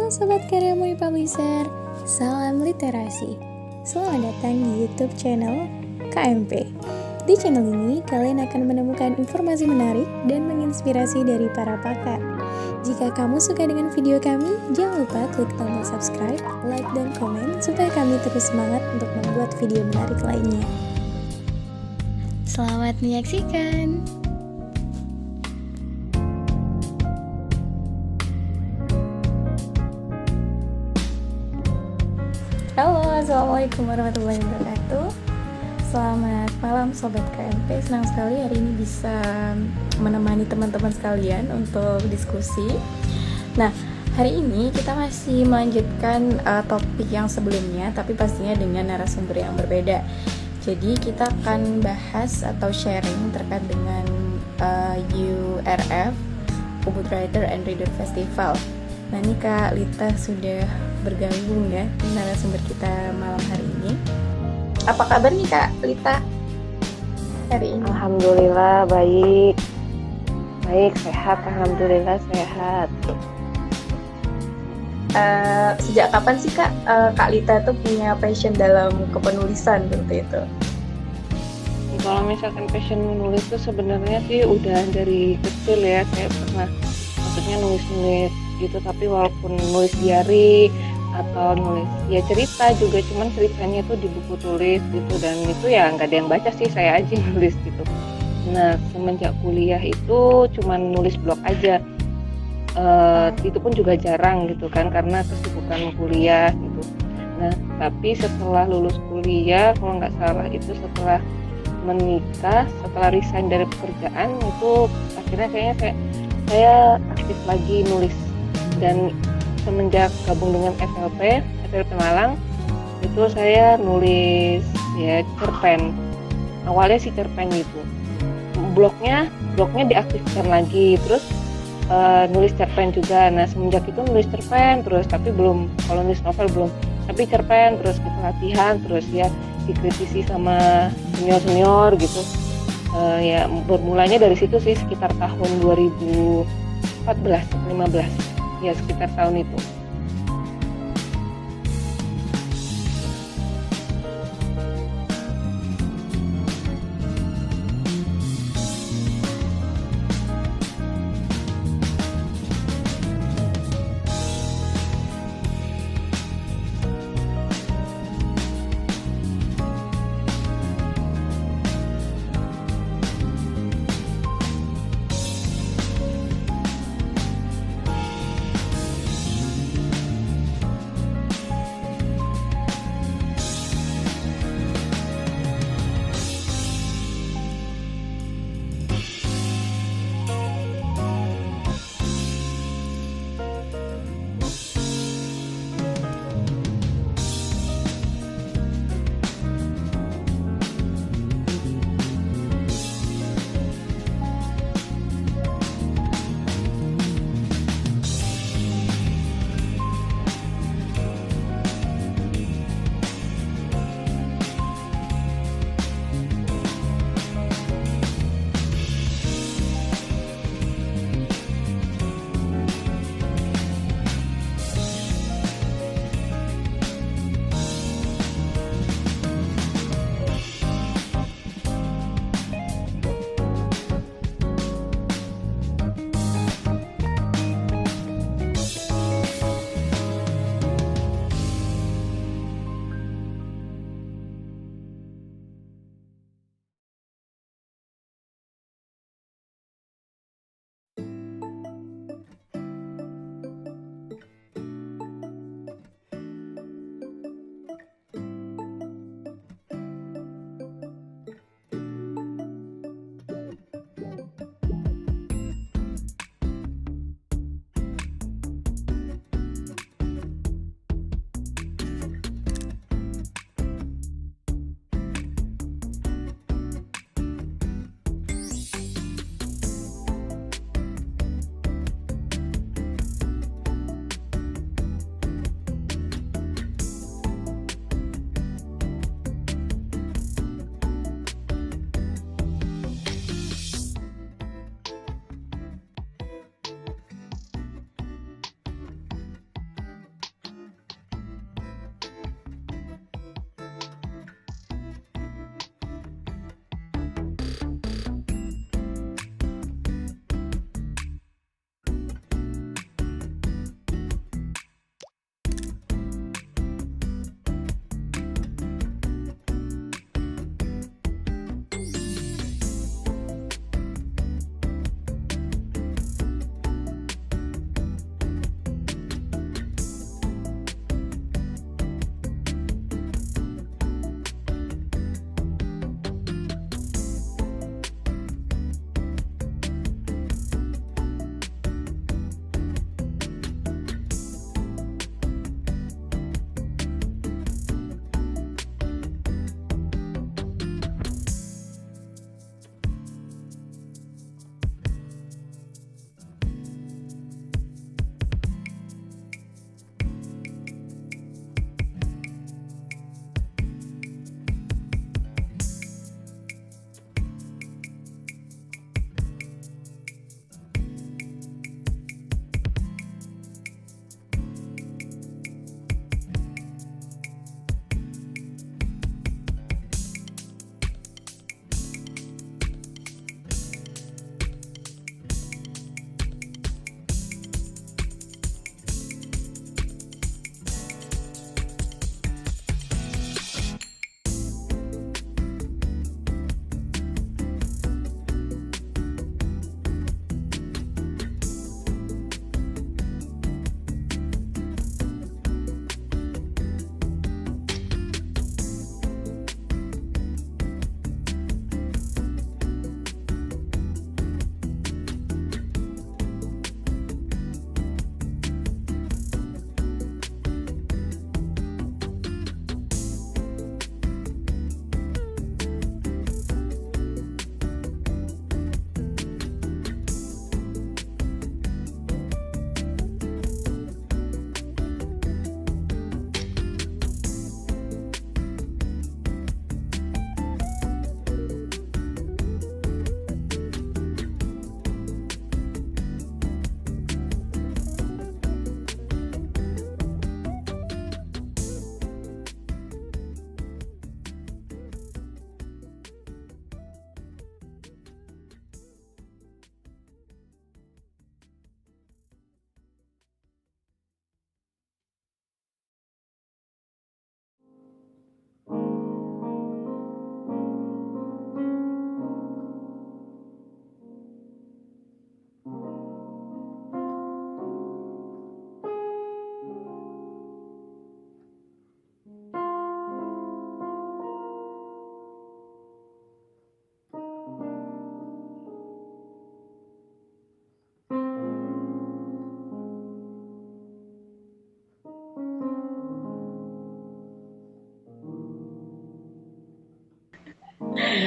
Halo Sobat Karya Mui Publisher, salam literasi. Selamat datang di YouTube channel KMP. Di channel ini, kalian akan menemukan informasi menarik dan menginspirasi dari para pakar. Jika kamu suka dengan video kami, jangan lupa klik tombol subscribe, like, dan komen supaya kami terus semangat untuk membuat video menarik lainnya. Selamat menyaksikan! Halo, assalamualaikum warahmatullahi wabarakatuh. Selamat malam Sobat KMP. Senang sekali hari ini bisa menemani teman-teman sekalian untuk diskusi. Nah, hari ini kita masih melanjutkan topik yang sebelumnya, tapi pastinya dengan narasumber yang berbeda. Jadi kita akan bahas atau sharing terkait dengan URF, Ubud Writer and Reader Festival. Nah, ini Kak Lita sudah bergabung ya narasumber kita malam hari ini. Apa kabar nih Kak Lita hari ini? Alhamdulillah baik, sehat. Alhamdulillah sehat. Sejak kapan sih Kak Kak Lita tuh punya passion dalam kepenulisan seperti itu? Kalau misalkan passion menulis tuh sebenarnya sih udah dari kecil ya. Saya pernah maksudnya nulis gitu, tapi walaupun nulis diary atau nulis ya cerita juga, cuman ceritanya itu di buku tulis gitu, dan itu ya nggak ada yang baca sih, saya aja nulis gitu. Nah, semenjak kuliah itu cuman nulis blog aja, itu pun juga jarang gitu kan karena kesibukan kuliah gitu. Nah, tapi setelah lulus kuliah, kalau nggak salah itu setelah menikah, setelah resign dari pekerjaan itu akhirnya kayaknya saya aktif lagi nulis. Dan semenjak gabung dengan FLP Malang, itu saya nulis ya cerpen. Awalnya sih cerpen gitu. Blognya diaktifkan lagi, terus nulis cerpen juga. Nah, semenjak itu nulis cerpen terus, tapi belum, kalau nulis novel belum, tapi cerpen terus kita latihan, terus ya dikritisi sama senior gitu. Ya bermulanya dari situ sih, sekitar tahun 2014-15. Ya sekitar tahun itu.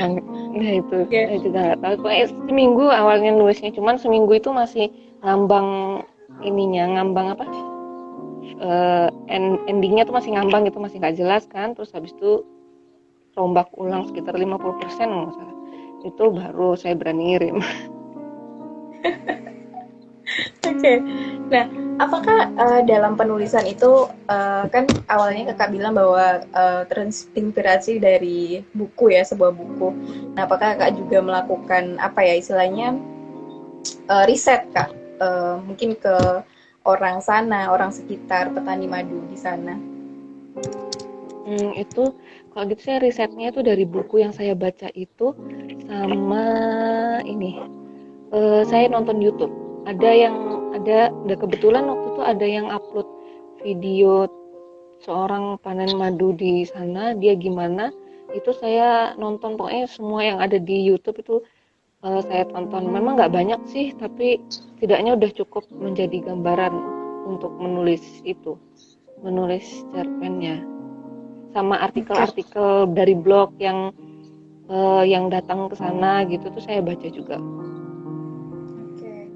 Nah itu Oke. saya juga nggak tahu. Pokoknya seminggu awalnya nulisnya, cuman seminggu itu masih ngambang ngambang apa? Endingnya tuh masih ngambang gitu, masih nggak jelas kan. Terus habis itu rombak ulang sekitar 50% nggak salah. Itu baru saya berani ngirim. Oke. Nah, apakah dalam penulisan itu kan awalnya kakak bilang bahwa terinspirasi dari buku ya, sebuah buku. Nah, apakah kakak juga melakukan apa ya istilahnya riset kak? Mungkin ke orang sana, orang sekitar petani madu di sana. Itu kalau gitu saya risetnya itu dari buku yang saya baca itu sama ini. Saya nonton YouTube. Ada kebetulan waktu itu ada yang upload video seorang panen madu di sana, dia gimana? Itu saya nonton, pokoknya semua yang ada di YouTube itu saya tonton. Memang nggak banyak sih, tapi setidaknya udah cukup menjadi gambaran untuk menulis cerpennya. Sama artikel-artikel dari blog yang datang ke sana gitu tuh saya baca juga. Oke.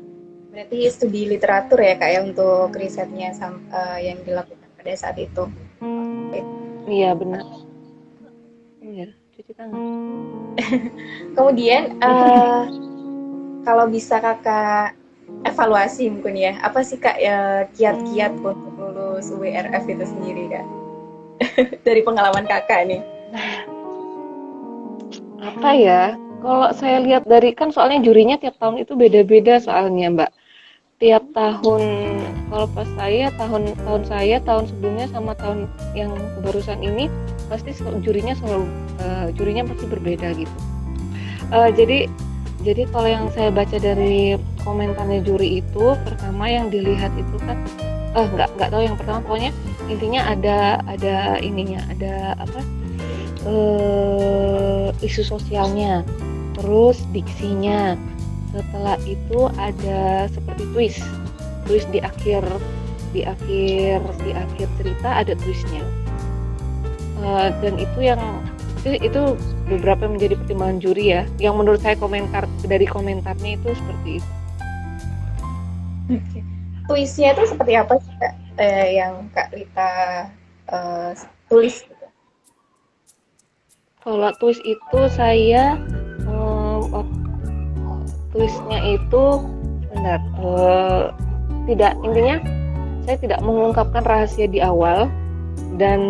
Berarti studi literatur ya kak ya untuk risetnya yang dilakukan pada saat itu. Iya benar. Iya, cuci tangan. Kemudian kalau bisa kakak evaluasi mungkin ya, apa sih kak ya kiat-kiat untuk lulus WRF itu sendiri kak? Dari pengalaman kakak nih. Apa ya? Kalau saya lihat dari kan soalnya jurinya tiap tahun itu beda-beda soalnya Mbak. Tiap tahun, kalau pas tahun sebelumnya sama tahun yang barusan ini pasti jurinya pasti berbeda gitu. Jadi kalau yang saya baca dari komentarnya juri itu, pertama yang dilihat itu kan nggak tahu yang pertama, pokoknya intinya ada apa isu sosialnya, terus diksinya. Setelah itu ada seperti twist di akhir cerita ada twistnya. Dan itu beberapa menjadi pertimbangan juri ya. Yang menurut saya dari komentarnya itu seperti itu. Oke. Twistnya itu seperti apa sih kak? Yang kak Rita tulis? Kalau twist itu saya twistnya itu benar intinya saya tidak mengungkapkan rahasia di awal, dan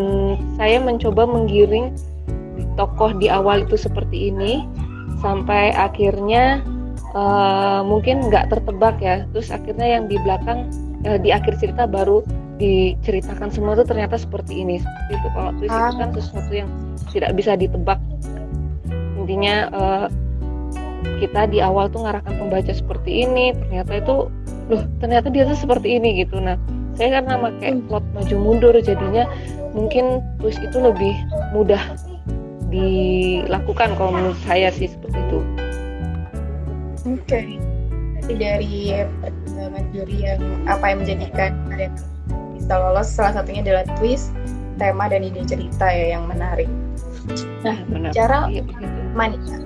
saya mencoba menggiring tokoh di awal itu seperti ini sampai akhirnya mungkin nggak tertebak ya, terus akhirnya yang di belakang di akhir cerita baru diceritakan semua itu ternyata seperti ini, seperti itu. Kalau twist itu kan sesuatu yang tidak bisa ditebak. Intinya kita di awal tuh ngarahkan pembaca seperti ini, ternyata dia tuh seperti ini gitu. Nah, saya karena pakai plot maju mundur, jadinya mungkin twist itu lebih mudah dilakukan kalau menurut saya sih seperti itu. Oke. Jadi dari pertimbangan juri yang menjadikan karya bisa lolos, salah satunya adalah twist, tema dan ide cerita ya yang menarik. Nah, bicara Manika,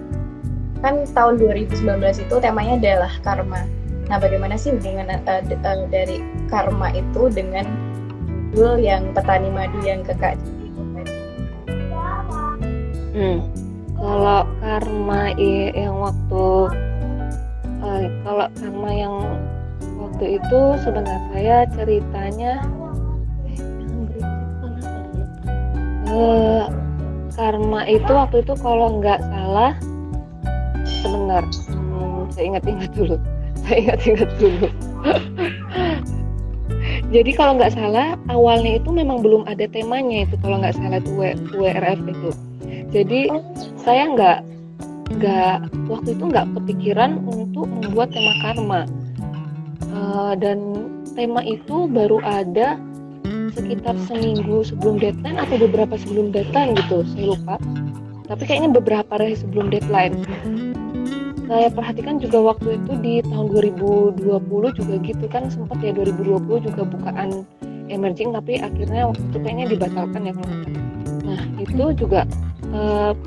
kan tahun 2019 itu temanya adalah karma. Nah, bagaimana sih hubungan dari karma itu dengan judul yang petani madu yang kakak itu tadi? Kalau karma yang waktu itu sebenarnya saya ceritanya karma itu waktu itu kalau nggak salah sebentar, saya ingat-ingat dulu. Jadi kalau nggak salah awalnya itu memang belum ada temanya itu, kalau nggak salah itu WRF itu. Jadi saya waktu itu nggak kepikiran untuk membuat tema karma, dan tema itu baru ada sekitar seminggu sebelum deadline atau beberapa sebelum deadline gitu, saya lupa. Tapi kayaknya beberapa hari sebelum deadline. Saya perhatikan juga waktu itu di tahun 2020 juga gitu kan, sempat ya 2020 juga bukaan emerging, tapi akhirnya waktu itu kayaknya dibatalkan ya kalau nggak salah. Nah itu juga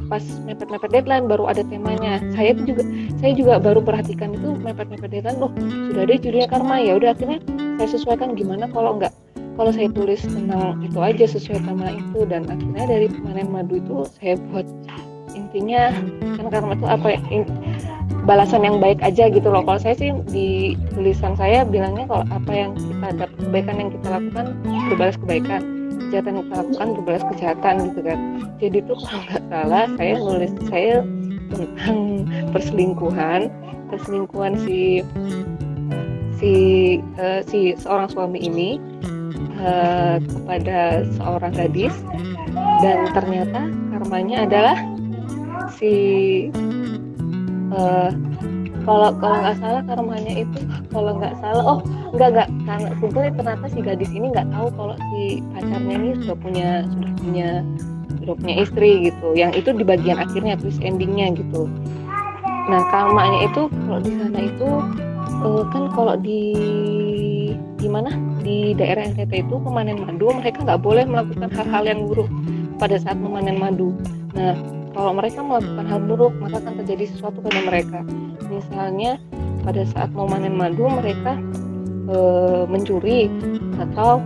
pas mepet-mepet deadline baru ada temanya. Saya juga baru perhatikan itu mepet-mepet deadline, loh sudah ada judulnya karma, ya udah akhirnya saya sesuaikan gimana kalau saya tulis tentang itu aja sesuai tema itu, dan akhirnya dari Panen Madu itu saya buat intinya kan karma itu apa ya, balasan yang baik aja gitu loh. Kalau saya sih di tulisan saya bilangnya kalau apa yang kita dapat, kebaikan yang kita lakukan berbalas kebaikan, kejahatan yang kita lakukan berbalas kejahatan gitu kan. Jadi tuh kalau nggak salah saya nulis saya tentang perselingkuhan si seorang suami ini kepada seorang gadis, dan ternyata karmanya adalah si kalau nggak salah karmanya itu karena sebetulnya ternyata si gadis ini nggak tahu kalau si pacarnya ini sudah punya istri gitu, yang itu di bagian akhirnya twist endingnya gitu. Nah karmanya itu kalau di sana itu kan kalau di mana di daerah NTT itu pemanen madu mereka nggak boleh melakukan hal-hal yang buruk pada saat memanen madu. Nah kalau mereka melakukan hal buruk maka akan terjadi sesuatu pada mereka. Misalnya pada saat mau manen madu mereka mencuri atau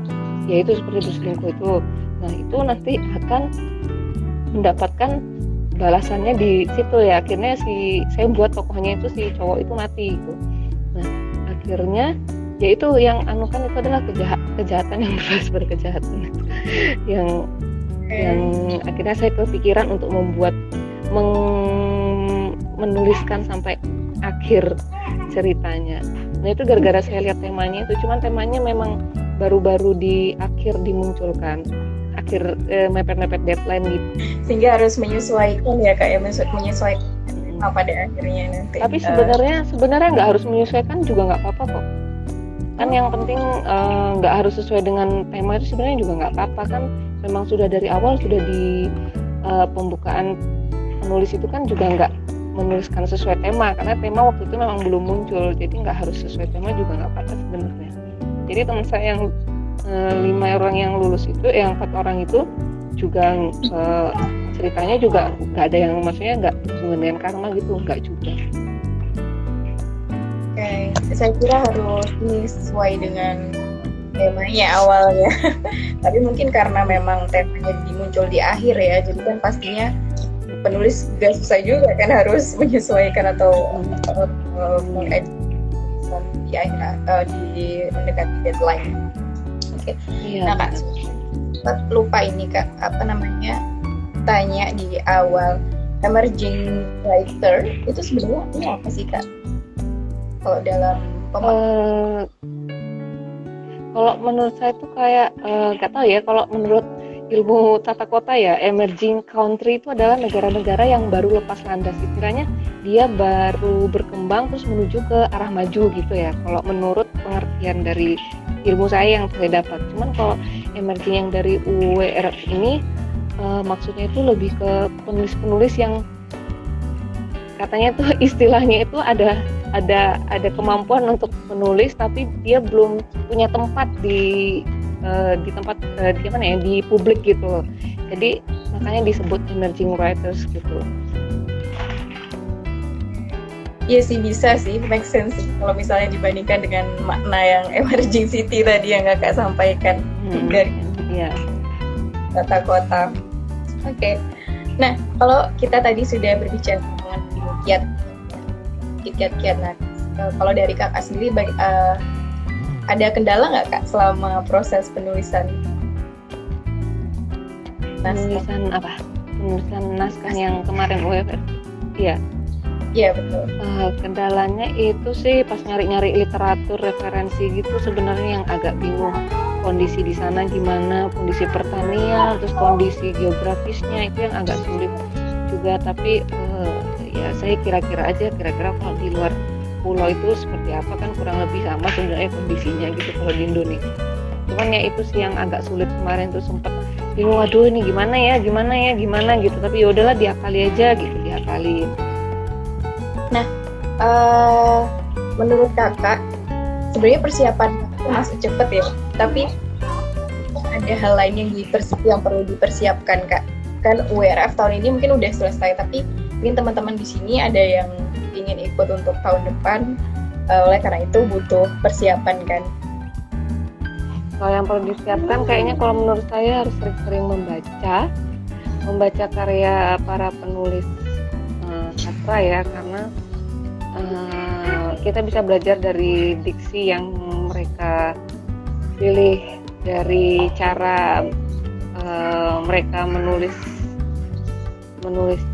yaitu seperti berselingkuh itu. Nah itu nanti akan mendapatkan balasannya di situ ya. Akhirnya saya buat tokohnya itu si cowok itu mati gitu. Nah akhirnya yaitu yang anukan itu adalah kejahatan yang berbalas berkejahatan yang akhirnya saya kepikiran untuk menuliskan sampai akhir ceritanya. Nah itu gara-gara saya lihat temanya itu, cuman temanya memang baru-baru di akhir dimunculkan, mepet-mepet deadline gitu, Sehingga harus menyesuaikan ya Kak ya, menyesuaikan pada akhirnya nanti. tapi sebenarnya nggak harus menyesuaikan juga nggak apa-apa kok. Kan yang penting nggak harus sesuai dengan tema itu sebenarnya juga nggak apa-apa kan. Memang sudah dari awal sudah di pembukaan penulis itu kan juga nggak menuliskan sesuai tema, karena tema waktu itu memang belum muncul, jadi nggak harus sesuai tema juga nggak apa-apa sebenarnya. Jadi teman saya yang 5 orang yang lulus itu, yang 4 orang itu juga ceritanya juga nggak ada yang maksudnya nggak dengan karma gitu, nggak juga. Oke, saya kira harus sesuai dengan temanya awalnya. Tapi mungkin karena memang temanya muncul di akhir ya, jadi kan pastinya penulis juga susah juga kan harus menyesuaikan atau mengedit di akhir di mendekati deadline. Oke. Iya. Nah Kak, sempat lupa ini Kak, apa namanya, tanya di awal, emerging writer itu sebenarnya ini apa sih Kak? Kalau dalam kalau menurut saya itu kayak nggak tahu ya, kalau menurut ilmu tata kota ya, emerging country itu adalah negara-negara yang baru lepas landas, istilahnya dia baru berkembang terus menuju ke arah maju gitu ya, kalau menurut pengertian dari ilmu saya yang saya dapat. Cuman kalau emerging yang dari UWRF ini maksudnya itu lebih ke penulis-penulis yang katanya tuh istilahnya itu ada kemampuan untuk menulis tapi dia belum punya tempat di tempat di publik gitu. Jadi makanya disebut emerging writers gitu. Iya sih, bisa sih, make sense kalau misalnya dibandingkan dengan makna yang emerging city tadi yang Kakak sampaikan dari tata kota. Oke. Nah, kalau kita tadi sudah berbicara mengenai kiat-kiat. Nah, kalau dari Kakak sendiri ada kendala nggak Kak selama proses penulisan naskah? Penulisan naskah yang kemarin UWR? Iya. Iya betul. Kendalanya itu sih pas nyari-nyari literatur referensi gitu sebenarnya yang agak bingung. Kondisi di sana gimana, kondisi pertanian, terus kondisi geografisnya itu yang agak sulit juga. Tapi ya saya kira-kira kalau di luar pulau itu seperti apa kan kurang lebih sama sebenarnya kondisinya gitu kalau di Indonesia. Cuman ya itu sih yang agak sulit kemarin tuh, sempat bingung, aduh ini gimana gitu. Tapi ya udahlah diakali aja gitu, diakalin. Nah, menurut Kakak sebenarnya persiapan itu masih cepet ya, tapi ada hal lain yang perlu dipersiapkan Kak kan URF tahun ini mungkin udah selesai, tapi mungkin teman-teman di sini ada yang ingin ikut untuk tahun depan. Oleh karena itu butuh persiapan kan. Kalau yang perlu disiapkan kayaknya kalau menurut saya harus sering-sering membaca karya para penulis sastra ya, karena kita bisa belajar dari diksi yang mereka pilih, dari cara mereka menulis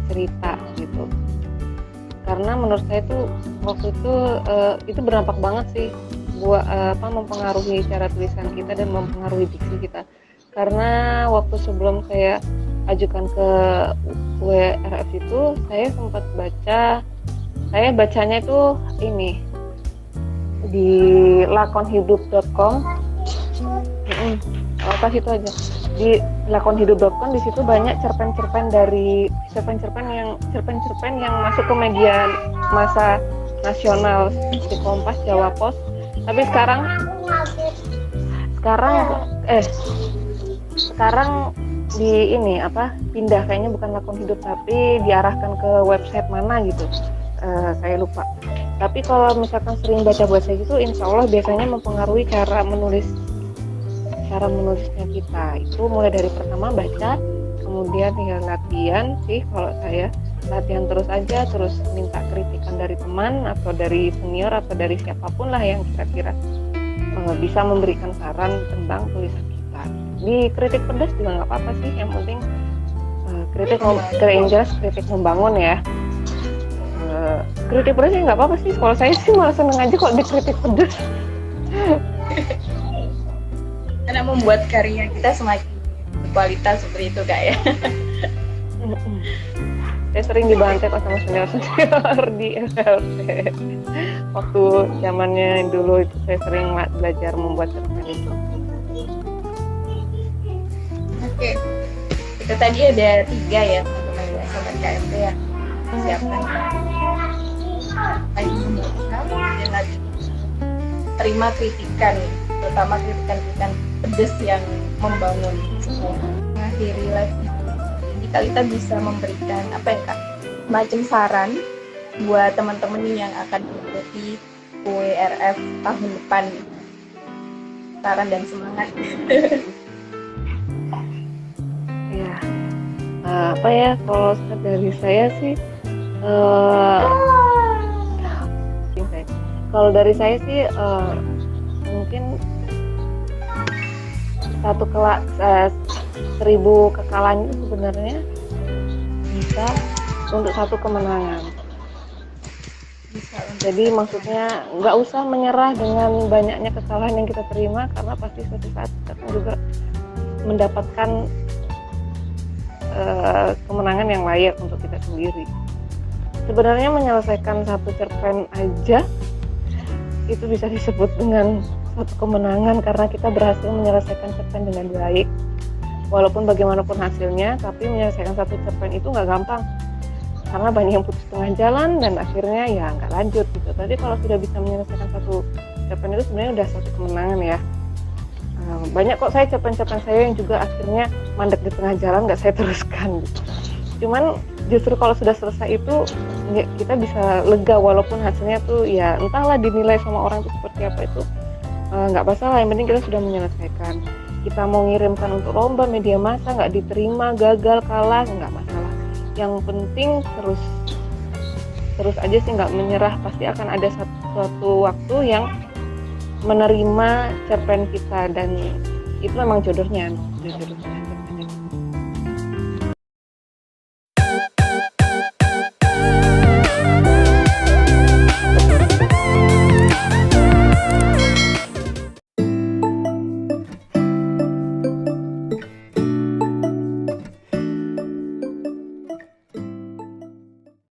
cerita gitu. Karena menurut saya itu waktu itu berdampak banget sih buat mempengaruhi cara tulisan kita dan mempengaruhi diksi kita. Karena waktu sebelum saya ajukan ke WRF itu saya sempat saya bacanya itu ini di lakonhidup.com. Apa itu aja di lakonhidup.com, di situ banyak cerpen-cerpen yang masuk ke media massa nasional di Kompas, Jawa Pos. Tapi sekarang di ini pindah, kayaknya bukan Lakon Hidup tapi diarahkan ke website mana gitu, saya lupa. Tapi kalau misalkan sering baca gitu, insya Allah biasanya mempengaruhi cara menulisnya kita. Itu mulai dari pertama baca, kemudian tinggal latihan sih. Kalau saya latihan terus aja, terus minta kritikan dari teman atau dari senior atau dari siapapun lah yang kira-kira bisa memberikan saran tentang tulisan kita. Di kritik pedas juga nggak apa-apa sih, yang penting kritik membangun ya. Kritik pedas ya nggak apa-apa sih. Kalau saya sih malah seneng aja kalau dikritik pedas. Karena membuat karya kita semakin berkualitas seperti itu Kak ya. Saya sering dibantai sama senior di FLT. Waktu zamannya dulu itu saya sering belajar membuat cerpen itu. Oke, itu tadi ada 3 ya teman-teman ya, sobat KMP ya. Siapkan lagi membaca dan lagi terima kritikan, terutama kritikan pedas yang membangun semua. Mengakhiri lagi, jadi kita bisa memberikan apa ya Kak, macam saran buat teman-teman yang akan mengikuti WRF tahun depan. Saran dan semangat. Ya, kalau dari saya sih, mungkin 1000 kekalahan itu sebenarnya bisa untuk 1 kemenangan. Jadi maksudnya nggak usah menyerah dengan banyaknya kesalahan yang kita terima, karena pasti suatu saat kita akan juga mendapatkan kemenangan yang layak untuk kita sendiri. Sebenarnya menyelesaikan 1 cerpen aja itu bisa disebut dengan suatu kemenangan, karena kita berhasil menyelesaikan cerpen dengan baik. Walaupun bagaimanapun hasilnya, tapi menyelesaikan 1 cerpen itu nggak gampang, karena banyak yang putus tengah jalan dan akhirnya ya nggak lanjut gitu. Tapi kalau sudah bisa menyelesaikan 1 cerpen itu sebenarnya udah suatu kemenangan ya. Banyak kok cerpen-cerpen saya yang juga akhirnya mandek di tengah jalan, nggak saya teruskan gitu. Cuman justru kalau sudah selesai itu kita bisa lega, walaupun hasilnya tuh ya entahlah dinilai sama orang itu seperti apa, itu nggak masalah. Yang penting kita sudah menyelesaikan. Kita mau ngirimkan untuk lomba media massa, nggak diterima, gagal, kalah, nggak masalah. Yang penting terus aja sih, nggak menyerah. Pasti akan ada suatu waktu yang menerima cerpen kita, dan itu memang jodohnya cerpen itu.